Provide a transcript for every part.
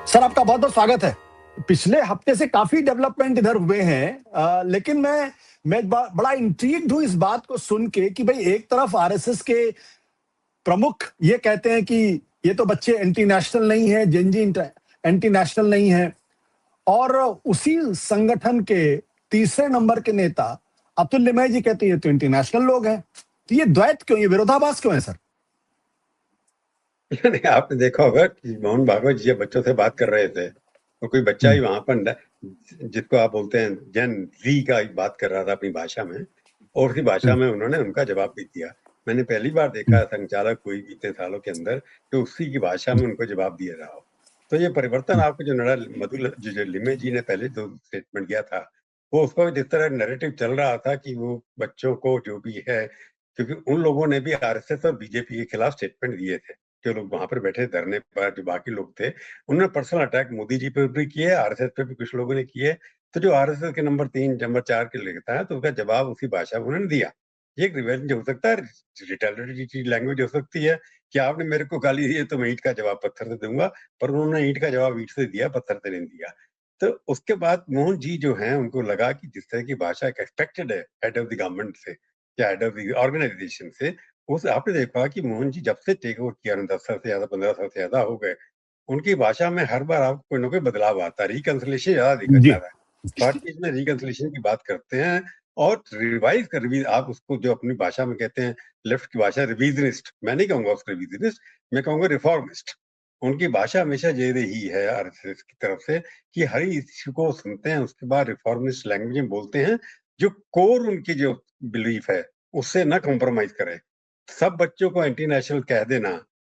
Sir आपका बहुत बहुत स्वागत है। पिछले हफ्ते से काफी डेवलपमेंट इधर हुए हैं, लेकिन मैं बड़ा इंट्रीग्ड हूं इस बात को सुन के कि भाई एक तरफ आरएसएस के प्रमुख ये कहते हैं कि ये तो बच्चे एंटी नेशनल नहीं है, जेनजी एंटी नेशनल नहीं है, और उसी संगठन के तीसरे नंबर के नेता अतुल लिमय जी कहते हैं ये तो इंटरनेशनल लोग हैं। तो ये द्वैत क्यों, ये विरोधाभास क्यों है सर? नहीं, आपने देखा होगा कि मोहन भागवत जी बच्चों से बात कर रहे थे तो कोई बच्चा ही वहां पर जिसको आप बोलते हैं जन जी का बात कर रहा था अपनी भाषा में, और उसी भाषा में उन्होंने उनका जवाब भी दिया। मैंने पहली बार देखा संचालक कोई बीते सालों के अंदर कि उसी की भाषा में उनको जवाब दिया रहा हो। तो ये परिवर्तन आपको जो जो लिमे जी ने पहले जो स्टेटमेंट किया था, वो उसका जिस तरह नैरेटिव चल रहा था कि वो बच्चों को जो भी है, क्योंकि उन लोगों ने भी आरएसएस और बीजेपी के खिलाफ स्टेटमेंट दिए थे। जो लोग वहां पर बैठे धरने पर, जो बाकी लोग थे, उन्होंने पर्सनल अटैक मोदी जी पे भी किए, आरएसएस पे भी कुछ लोगों ने किए। तो जो आरएसएस के नंबर 3 नंबर 4 के लिखता है, तो उसका जवाब उसी भाषा में उन्होंने दिया। ये एक रिवेंज हो सकता है, रिटेलिटरी लैंग्वेज हो सकती है कि आपने मेरे को गाली दी है तो मैं ईंट का जवाब पत्थर से दूंगा, पर उन्होंने ईंट का जवाब ईंट से दिया, पत्थर से नहीं दिया। तो उसके बाद मोहन जी जो हैं, उनको लगा कि जिस तरह की भाषा एक्सपेक्टेड है हेड ऑफ द गवर्नमेंट से या हेड ऑफ द ऑर्गेनाइजेशन से, उस आपने देखा कि मोहन जी जब से टेक ओवर किया, 10 साल से ज्यादा, 15 साल से ज्यादा हो गए, उनकी भाषा में हर बार आपको कोई ना कोई बदलाव आता है, रिकंसिलिएशन ज्यादा दिखा जी जा रहा है। हर चीज में रिकंसिलिएशन की बात करते हैं, और रिवाइज कर आप उसको जो अपनी भाषा में कहते हैं, लेफ्ट की भाषा रिविजनिस्ट, मैं नहीं कहूंगा उसको रिविजनिस्ट, मैं कहूंगा रिफॉर्मिस्ट। उनकी भाषा हमेशा ये रही है आरएसएस की तरफ से कि हर इश्यू को सुनते हैं, उसके बाद रिफॉर्मिस्ट लैंग्वेज में बोलते हैं, जो कोर उनकी जो बिलीफ है उससे ना कॉम्प्रोमाइज करें। सब बच्चों को एंटी नेशनल कह देना,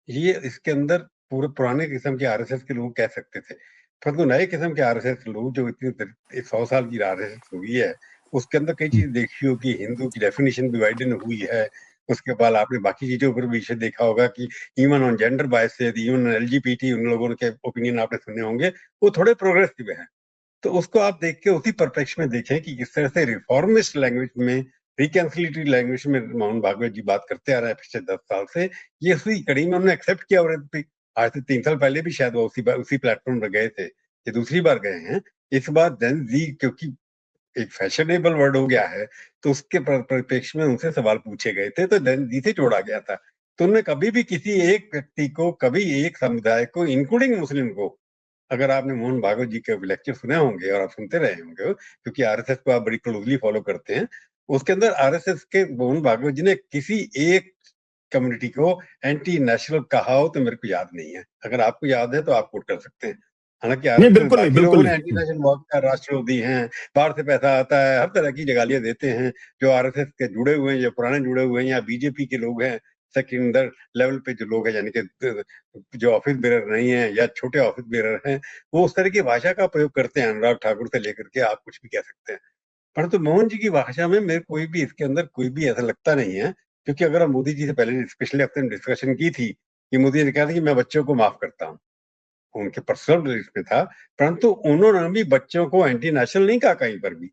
ये इसके अंदर पूरे पुराने किस्म के आरएसएस के लोग कह सकते थे, परंतु नए किस्म के आरएसएस लोग जो इतनी 100 साल की आरएसएस हुई है, उसके अंदर कई चीज देखी होगी। हिंदू की डेफिनेशन भी वाइडन हुई है। उसके बाद आपने बाकी चीजों पर भी इसे देखा होगा कि even on gender biases, even LGBT, उन लोगों के ओपिनियन आपने सुने होंगे, वो थोड़े प्रोग्रेसिव हैं। तो उसको आप देख के उसी परिप्रेक्ष्य में देखें कि किस तरह से रिफॉर्मिस्ट लैंग्वेज में, रिकंसिलिएटरी लैंग्वेज में मोहन भागवत जी बात करते आ रहे हैं पिछले 10 साल से। ये उसी कड़ी में उन्होंने एक्सेप्ट किया, और आज से 3 साल पहले भी शायद वो उसी प्लेटफॉर्म पर गए थे, ये दूसरी बार गए हैं। इस बार जेन जी क्योंकि एक फैशनेबल वर्ड हो गया है, तो उसके परिप्रेक्ष्य में उनसे सवाल पूछे गए थे, तो जेन जी से जोड़ा गया था। तो उन्होंने कभी भी किसी एक व्यक्ति को, कभी एक समुदाय को, इंक्लूडिंग मुस्लिम को, अगर आपने मोहन भागवत जी के लेक्चर सुने होंगे और आप सुनते रहे होंगे, क्योंकि आरएसएस को आप बड़ी क्लोजली फॉलो करते हैं, उसके अंदर आरएसएस के मोहन भागवत जी ने किसी एक कम्युनिटी को एंटी नेशनल कहा हो तो मेरे को याद नहीं है। अगर आपको याद है तो आप कोट कर सकते हैं। हालांकि नहीं, आरएसएस बिल्कुल नहीं, बाकी बिल्कुल लोगों ने नहीं। एंटी नेशनल वॉक का राष्ट्रवादी हैं, बाहर से पैसा आता है, हर तरह की जगालियां देते हैं, जो आरएसएस के जुड़े हुए हैं, जो पुराने जुड़े हुए हैं, या बीजेपी के लोग हैं, सेकेंडर लेवल पे जो लोग हैं, यानी कि जो ऑफिस बेरर नहीं है या छोटे ऑफिस बेरर हैं, वो उस तरह की भाषा का प्रयोग करते हैं। अनुराग ठाकुर से लेकर के आप कुछ भी कह सकते हैं, परंतु मोहन जी की भाषा में मेरे कोई भी इसके अंदर कोई भी ऐसा लगता नहीं है। क्योंकि अगर हम मोदी जी से पहले पिछले हफ्ते में डिस्कशन की थी कि मोदी जी ने कहा था कि मैं बच्चों को माफ करता हूँ, उनके पर्सनल बिलीफ में था, परंतु उन्होंने भी बच्चों को एंटी नेशनल नहीं कहा कहीं पर भी।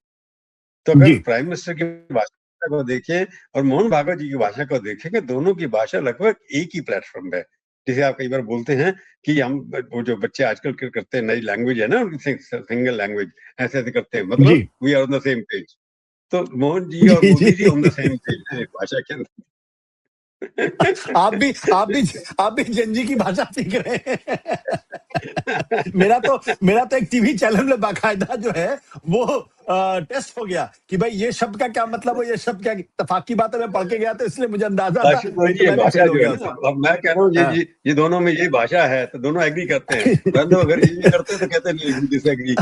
तो अगर जी प्राइम मिनिस्टर की भाषा को देखें और मोहन भागवत जी की भाषा को देखेंगे, दोनों की भाषा लगभग एक ही प्लेटफॉर्म है। जिसे आप कई बार बोलते हैं कि हम, वो जो बच्चे आजकल करते हैं, नई लैंग्वेज है ना उनकी, सिंगल लैंग्वेज, ऐसे ऐसे करते हैं, जी मतलब we are on the same page. तो मोहन जी और जी मोदी जी ऑन द जी। सेम पेज है भाषा के अंदर। आप भी आप भी आप भी जेनजी की भाषा सीख रहे हैं। मेरा तो एक टीवी चैनल में बाकायदा जो है वो टेस्ट हो गया कि भाई ये शब्द का क्या मतलब है, ये शब्द क्या, इत्तेफाकी बात है, मैं पढ़ के गया तो इसलिए मुझे अंदाजा था, आशुतोष नहीं जी, तो ये मैं भी भाषा फेल हो जो है गया ना, उसमें। अब मैं कह रहा हूँ हाँ। ये दोनों में यही भाषा है, तो दोनों एग्री करते हैं, परंतु अगर ये भी करते हैं तो कहते नहीं, वी डिसएग्री।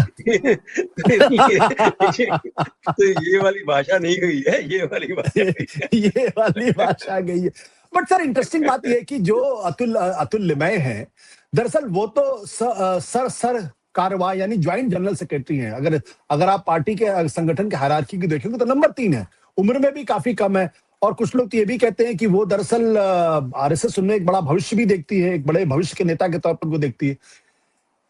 तो ये वाली भाषा नहीं हुई है, ये वाली भाषा ये, हुई ये वाली भाषा गई है। बट सर इंटरेस्टिंग बात ये है कि जो अतुल लिमय हैं, दरअसल वो तो सर कारवा यानी ज्वाइंट जनरल सेक्रेटरी हैं। अगर अगर आप पार्टी के संगठन के हायरार्की की देखेंगे तो नंबर 3 है, उम्र में भी काफी कम है। और कुछ लोग तो ये भी कहते हैं कि वो दरअसल आरएसएस उनमें एक बड़ा भविष्य भी देखती है, एक बड़े भविष्य के नेता के तौर पर वो देखती है।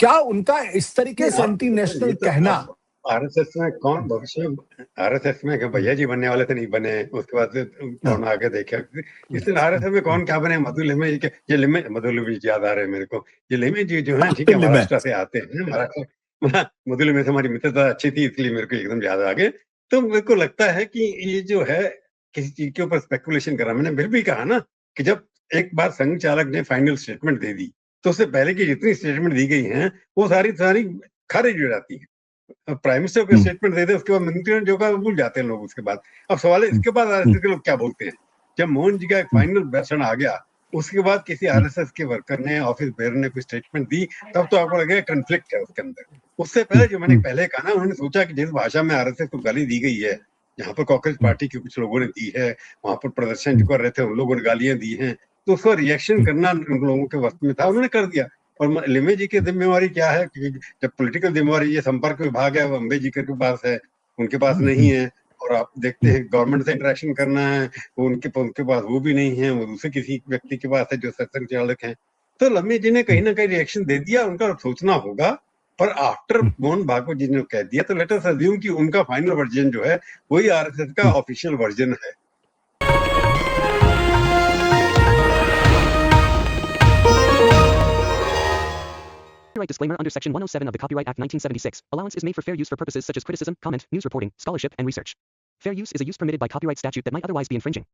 क्या उनका इस तरीके है। से आप एंटी देखो, नेशनल ये तो कहना अब आरएसएस में कौन भविष्य में आरएसएस में क्या भैया जी बनने वाले थे, नहीं बने, उसके बाद से कौन आगे देखा, इसलिए आरएसएस में कौन क्या बने, मधु लिमे ये लिमे मधु लिमे जी याद आ रहे हैं मेरे को, ये लिमे जी जो है ठीक है लिमे महाराष्ट्र से आते हैं, महाराष्ट्र मधु लिमे से हमारी मित्रता अच्छी थी, इसलिए मेरे को एकदम याद आ गए। तो मेरे को लगता है कि ये जो है किसी चीज के ऊपर स्पेकुलेशन करा, मैंने फिर भी कहा ना कि जब एक बार संघ चालक ने फाइनल स्टेटमेंट दे दी तो उससे पहले की जितनी स्टेटमेंट दी गई हैं वो सारी सारी खारिज हो जाती है। प्राइम मिनिस्टर को स्टेटमेंट दे दे, उसके बाद मंत्रियों जो का भूल जाते हैं लोग उसके बाद। अब सवाल है इसके बाद आरएसएस के लोग क्या बोलते हैं। जब मोहन जी का एक फाइनल भाषण आ गया, उसके बाद किसी आरएसएस के वर्कर ने, ऑफिस बेयर ने कोई स्टेटमेंट दी, तब तो आपको लगेगा कंफ्लिक्ट है उसके अंदर। उससे पहले जो मैंने पहले कहा ना, उन्होंने सोचा कि जिस भाषा में आरएसएस को गाली दी गई है, जहाँ पर कॉकरोच पार्टी के कुछ लोगों ने दी है, वहां पर प्रदर्शन जो कर रहे थे उन लोगों ने गालियां दी हैं, तो उसका रिएक्शन करना उन लोगों के वक्त में था, उन्होंने कर दिया। और लिमे जी की जिम्मेवारी क्या है कि जब पॉलिटिकल जिम्मेवारी ये संपर्क विभाग है वो अम्बे जी के पास है, उनके पास नहीं है। और आप देखते हैं गवर्नमेंट से इंटरेक्शन करना है, वो उनके पास वो भी नहीं है, वो दूसरे किसी व्यक्ति के पास है जो सत्संग चालक है। तो लम्बे जी ने कहीं ना कहीं रिएक्शन दे दिया, उनका सोचना होगा। पर आफ्टर मोहन भागवत जी ने कह दिया तो लेट अस अज्यूम कि उनका फाइनल वर्जन जो है वही आरएसएस का ऑफिशियल वर्जन है। Copyright disclaimer under Section 107 of the Copyright Act 1976. Allowance is made for fair use for purposes such as criticism, comment, news reporting, scholarship, and research. Fair use is a use permitted by copyright statute that might otherwise be infringing.